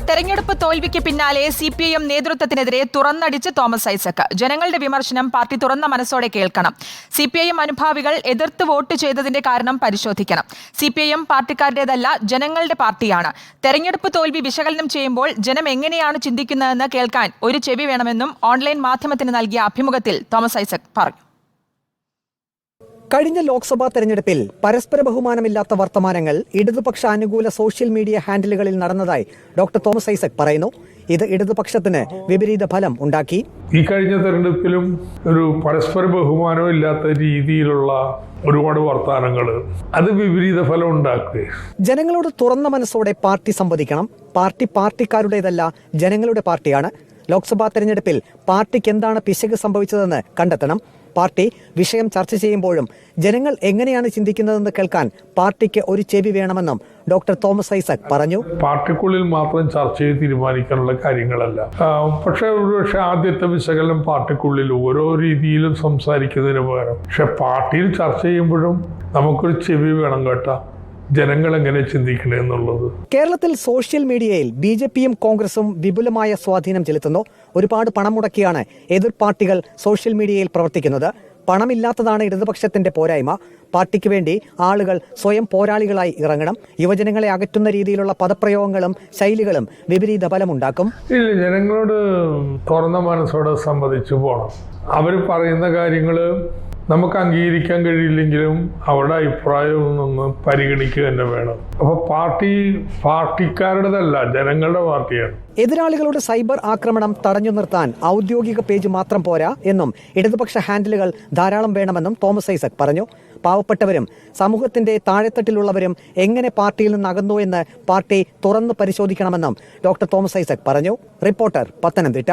തെരഞ്ഞെടുപ്പ് തോൽവിക്ക് പിന്നാലെ സിപിഐഎം നേതൃത്വത്തിനെതിരെ തുറന്നടിച്ച് തോമസ് ഐസക്. ജനങ്ങളുടെ വിമർശനം പാർട്ടി തുറന്ന മനസ്സോടെ കേൾക്കണം. സിപിഐഎം അനുഭാവികൾ എതിർത്ത് വോട്ട് ചെയ്തതിന്റെ കാരണം പരിശോധിക്കണം. സിപിഐഎം പാർട്ടിക്കാരുടേതല്ല, ജനങ്ങളുടെ പാർട്ടിയാണ്. തെരഞ്ഞെടുപ്പ് തോൽവി വിശകലനം ചെയ്യുമ്പോൾ ജനം എങ്ങനെയാണ് ചിന്തിക്കുന്നതെന്ന് കേൾക്കാൻ ഒരു ചെവി വേണമെന്നും ഓൺലൈൻ മാധ്യമത്തിന് നൽകിയ അഭിമുഖത്തിൽ തോമസ് ഐസക് പറഞ്ഞു. കഴിഞ്ഞ ലോക്സഭാ തെരഞ്ഞെടുപ്പിൽ പരസ്പര ബഹുമാനമില്ലാത്ത വർത്തമാനങ്ങൾ ഇടതുപക്ഷ അനുകൂല സോഷ്യൽ മീഡിയ ഹാൻഡിലുകളിൽ നടന്നതായി ഡോക്ടർ തോമസ് ഐസക് പറയുന്നു. ഇത് ഇടതുപക്ഷത്തിന് വിപരീത ഫലം ഉണ്ടാക്കി. ഈ കഴിഞ്ഞ തെരഞ്ഞെടുപ്പിലും ഒരു പരസ്പര ബഹുമാനമില്ലാത്ത രീതിയിലുള്ള ഒരുപാട് വർത്തമാനങ്ങൾ അത് വിപരീത ഫലം ഉണ്ടാക്കുക. ജനങ്ങളോട് തുറന്ന മനസ്സോടെ പാർട്ടി സംവദിക്കണം. പാർട്ടി പാർട്ടിക്കാരുടേതല്ല, ജനങ്ങളുടെ പാർട്ടിയാണ്. ലോക്സഭാ തെരഞ്ഞെടുപ്പിൽ പാർട്ടിക്ക് എന്താണ് പിശക് സംഭവിച്ചതെന്ന് കണ്ടെത്തണം. പാർട്ടി വിഷയം ചർച്ച ചെയ്യുമ്പോഴും ജനങ്ങൾ എങ്ങനെയാണ് ചിന്തിക്കുന്നതെന്ന് കേൾക്കാൻ പാർട്ടിക്ക് ഒരു ചെവി വേണമെന്നും ഡോക്ടർ തോമസ് ഐസക് പറഞ്ഞു. പാർട്ടിക്കുള്ളിൽ മാത്രം ചർച്ച ചെയ്ത് തീരുമാനിക്കാനുള്ള കാര്യങ്ങളല്ല. പക്ഷേ ആദ്യത്തെ വിശകലനം പാർട്ടിക്കുള്ളിൽ ഓരോ രീതിയിലും സംസാരിക്കുന്നതിന് പകരം പക്ഷെ പാർട്ടിയിൽ ചർച്ച ചെയ്യുമ്പോഴും നമുക്കൊരു ചെവി വേണം കേട്ടാ, ജനങ്ങൾ എങ്ങനെ ചിന്തിക്കണേ എന്നുള്ളത്. കേരളത്തിൽ സോഷ്യൽ മീഡിയയിൽ ബിജെപിയും കോൺഗ്രസും വിപുലമായ സ്വാധീനം ചെലുത്തുന്നു. ഒരുപാട് പണം മുടക്കിയാണ് എതിർ പാർട്ടികൾ സോഷ്യൽ മീഡിയയിൽ പ്രവർത്തിക്കുന്നത്. പണമില്ലാത്തതാണ് ഇടതുപക്ഷത്തിന്റെ പോരായ്മ. പാർട്ടിക്ക് വേണ്ടി ആളുകൾ സ്വയം പോരാളികളായി ഇറങ്ങണം. യുവജനങ്ങളെ അകറ്റുന്ന രീതിയിലുള്ള പദപ്രയോഗങ്ങളും ശൈലികളും വിപരീത ഫലമുണ്ടാക്കും. ഇല്ല, ജനങ്ങളോട് തുറന്ന മനസ്സോടെ സംവദിച്ചു പോകണം. അവർ പറയുന്ന കാര്യങ്ങൾ നമുക്ക് അംഗീകരിക്കാൻ കഴിയില്ലെങ്കിലും അവരുടെ അഭിപ്രായം ഒന്ന് പരിഗണിക്കുക തന്നെ വേണം. അപ്പോൾ പാർട്ടിക്കാരുടേതല്ല, ജനങ്ങളുടെ പാർട്ടിയാണ്. എതിരാളികളുടെ സൈബർ ആക്രമണം തടഞ്ഞു നിർത്താൻ ഔദ്യോഗിക പേജ് മാത്രം പോരാ എന്നും ഇടതുപക്ഷ ഹാൻഡിലുകൾ ധാരാളം വേണമെന്നും തോമസ് ഐസക് പറഞ്ഞു. പാവപ്പെട്ടവരും സമൂഹത്തിന്റെ താഴെത്തട്ടിലുള്ളവരും എങ്ങനെ പാർട്ടിയിൽ നിന്ന് അകന്നു എന്ന് പാർട്ടി തുറന്നു പരിശോധിക്കണമെന്നും ഡോക്ടർ തോമസ് ഐസക് പറഞ്ഞു. റിപ്പോർട്ടർ, പത്തനംതിട്ട.